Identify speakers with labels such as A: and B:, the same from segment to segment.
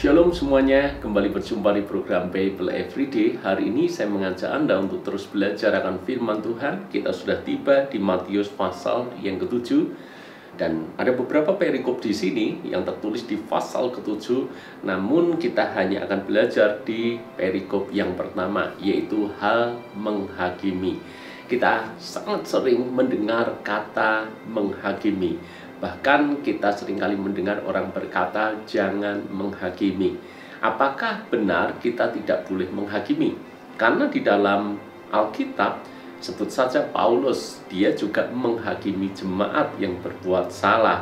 A: Shalom semuanya, kembali berjumpa di program Bible Everyday. Hari ini saya mengajak Anda untuk terus belajar akan firman Tuhan. Kita sudah tiba di Matius pasal yang ke-7. Dan ada beberapa perikop di sini yang tertulis di pasal ke-7. Namun kita hanya akan belajar di perikop yang pertama, yaitu hal menghakimi. Kita sangat sering mendengar kata menghakimi. Bahkan kita seringkali mendengar orang berkata, jangan menghakimi. Apakah benar kita tidak boleh menghakimi? Karena di dalam Alkitab, sebut saja Paulus, dia juga menghakimi jemaat yang berbuat salah.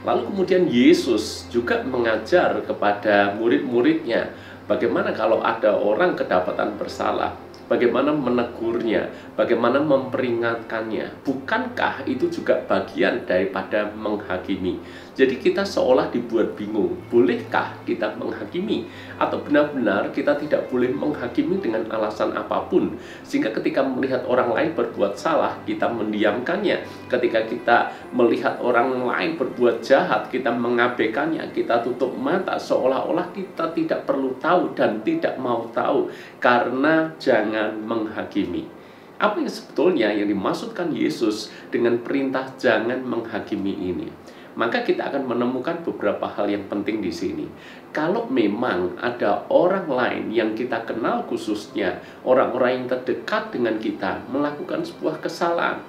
A: Lalu kemudian Yesus juga mengajar kepada murid-muridnya, bagaimana kalau ada orang kedapatan bersalah, bagaimana menegurnya, bagaimana memperingatkannya. Bukankah itu juga bagian daripada menghakimi? Jadi kita seolah dibuat bingung, bolehkah kita menghakimi? Atau benar-benar kita tidak boleh menghakimi dengan alasan apapun, sehingga ketika melihat orang lain berbuat salah, kita mendiamkannya. Ketika kita melihat orang lain berbuat jahat, kita mengabaikannya, kita tutup mata, seolah-olah kita tidak perlu tahu dan tidak mau tahu, karena jangan menghakimi. Apa yang sebetulnya yang dimaksudkan Yesus dengan perintah jangan menghakimi ini? Maka kita akan menemukan beberapa hal yang penting di sini. Kalau memang ada orang lain yang kita kenal, khususnya orang-orang yang terdekat dengan kita, melakukan sebuah kesalahan,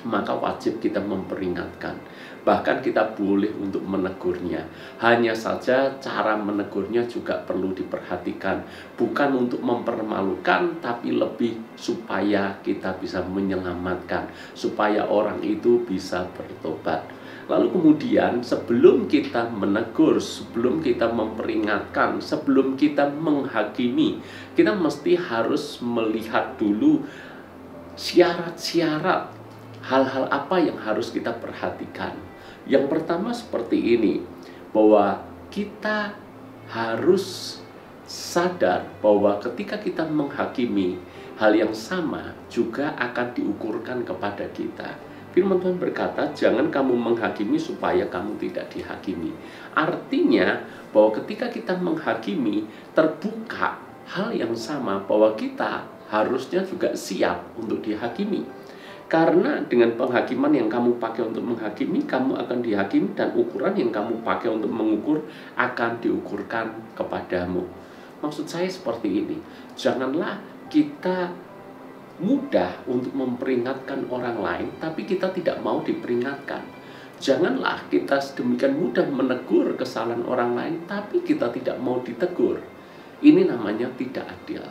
A: maka wajib kita memperingatkan. Bahkan kita boleh untuk menegurnya. Hanya saja cara menegurnya juga perlu diperhatikan. Bukan untuk mempermalukan, tapi lebih supaya kita bisa menyelamatkan, supaya orang itu bisa bertobat. Lalu kemudian sebelum kita menegur, sebelum kita memperingatkan, sebelum kita menghakimi, kita mesti harus melihat dulu syarat-syarat, hal-hal apa yang harus kita perhatikan. Yang pertama seperti ini, bahwa kita harus sadar bahwa ketika kita menghakimi, hal yang sama juga akan diukurkan kepada kita. Firman Tuhan berkata, jangan kamu menghakimi supaya kamu tidak dihakimi. Artinya bahwa ketika kita menghakimi, terbuka hal yang sama bahwa kita harusnya juga siap untuk dihakimi. Karena dengan penghakiman yang kamu pakai untuk menghakimi, kamu akan dihakimi, dan ukuran yang kamu pakai untuk mengukur akan diukurkan kepadamu. Maksud saya seperti ini, janganlah kita mudah untuk memperingatkan orang lain, tapi kita tidak mau diperingatkan. Janganlah kita sedemikian mudah menegur kesalahan orang lain, tapi kita tidak mau ditegur. Ini namanya tidak adil.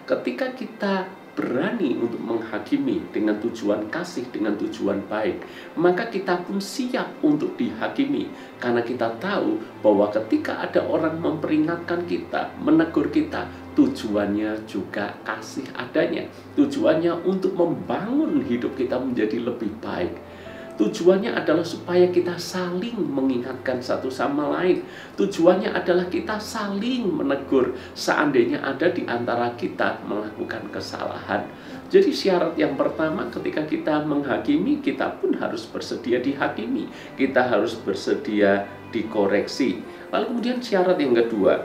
A: Ketika kita berani untuk menghakimi dengan tujuan kasih, dengan tujuan baik, maka kita pun siap untuk dihakimi. Karena kita tahu bahwa ketika ada orang memperingatkan kita, menegur kita, tujuannya juga kasih adanya. Tujuannya untuk membangun hidup kita menjadi lebih baik. Tujuannya adalah supaya kita saling mengingatkan satu sama lain. Tujuannya adalah kita saling menegur seandainya ada di antara kita melakukan kesalahan. Jadi syarat yang pertama ketika kita menghakimi, kita pun harus bersedia dihakimi. Kita harus bersedia dikoreksi. Lalu kemudian syarat yang kedua,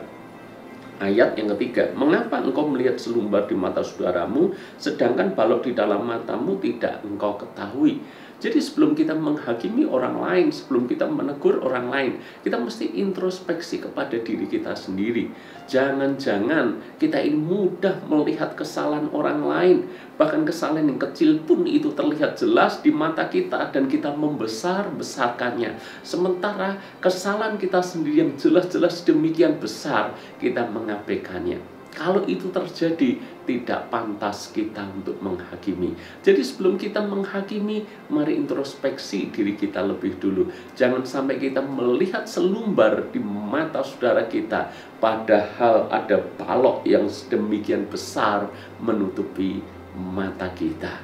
A: ayat yang ketiga, mengapa engkau melihat selumbar di mata saudaramu, sedangkan balok di dalam matamu tidak engkau ketahui? Jadi sebelum kita menghakimi orang lain, sebelum kita menegur orang lain, kita mesti introspeksi kepada diri kita sendiri. Jangan-jangan kita ini mudah melihat kesalahan orang lain, bahkan kesalahan yang kecil pun itu terlihat jelas di mata kita dan kita membesar-besarkannya. Sementara kesalahan kita sendiri yang jelas-jelas demikian besar, kita mengabaikannya. Kalau itu terjadi, tidak pantas kita untuk menghakimi. Jadi sebelum kita menghakimi, mari introspeksi diri kita lebih dulu. Jangan sampai kita melihat selumbar di mata saudara kita, padahal ada balok yang sedemikian besar menutupi mata kita.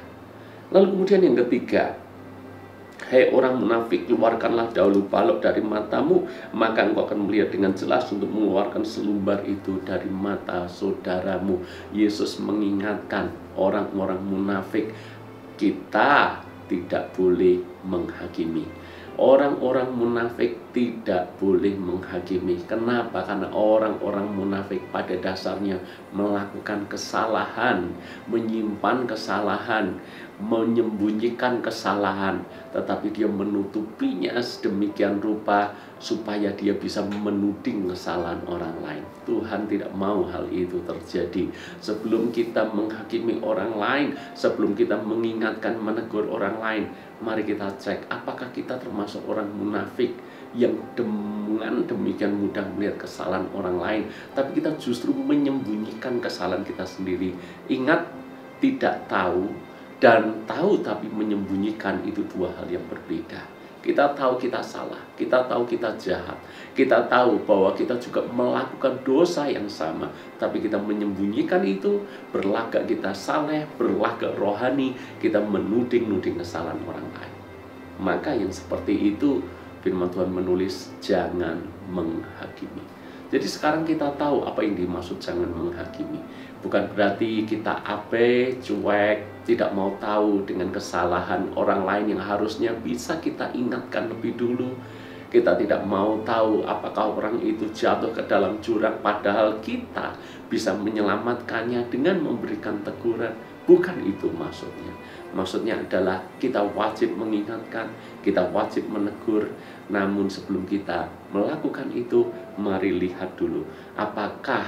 A: Lalu kemudian yang ketiga, hei orang munafik, keluarkanlah dahulu balok dari matamu, maka engkau akan melihat dengan jelas untuk mengeluarkan selumbar itu dari mata saudaramu. Yesus mengingatkan orang-orang munafik, kita tidak boleh menghakimi. Orang-orang munafik tidak boleh menghakimi. Kenapa? Karena orang-orang munafik pada dasarnya melakukan kesalahan, menyimpan kesalahan, menyembunyikan kesalahan, tetapi dia menutupinya sedemikian rupa supaya dia bisa menuding kesalahan orang lain. Tuhan tidak mau hal itu terjadi. Sebelum kita menghakimi orang lain, sebelum kita mengingatkan, menegur orang lain, mari kita cek apakah kita termasuk orang munafik yang dengan demikian mudah melihat kesalahan orang lain, tapi kita justru menyembunyikan kesalahan kita sendiri. Ingat, tidak tahu dan tahu tapi menyembunyikan itu dua hal yang berbeda. Kita tahu kita salah, kita tahu kita jahat, kita tahu bahwa kita juga melakukan dosa yang sama, tapi kita menyembunyikan itu, berlagak kita saleh, berlagak rohani, kita menuding-nuding kesalahan orang lain. Maka yang seperti itu, firman Tuhan menulis, jangan menghakimi. Jadi sekarang kita tahu apa yang dimaksud jangan menghakimi. Bukan berarti kita abai, cuek, tidak mau tahu dengan kesalahan orang lain yang harusnya bisa kita ingatkan lebih dulu. Kita tidak mau tahu apakah orang itu jatuh ke dalam jurang, padahal kita bisa menyelamatkannya dengan memberikan teguran. Bukan itu maksudnya. Maksudnya adalah kita wajib mengingatkan, kita wajib menegur. Namun sebelum kita melakukan itu, mari lihat dulu apakah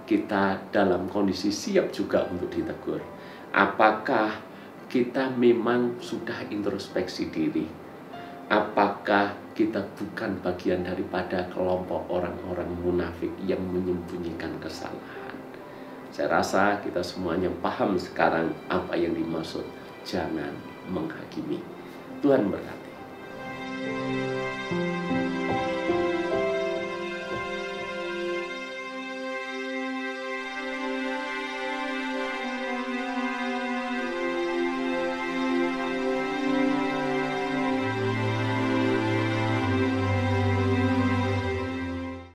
A: kita dalam kondisi siap juga untuk ditegur. Apakah kita memang sudah introspeksi diri? Apakah kita bukan bagian daripada kelompok orang-orang munafik yang menyembunyikan kesalahan? Saya rasa kita semuanya paham sekarang apa yang dimaksud jangan menghakimi. Tuhan berkati.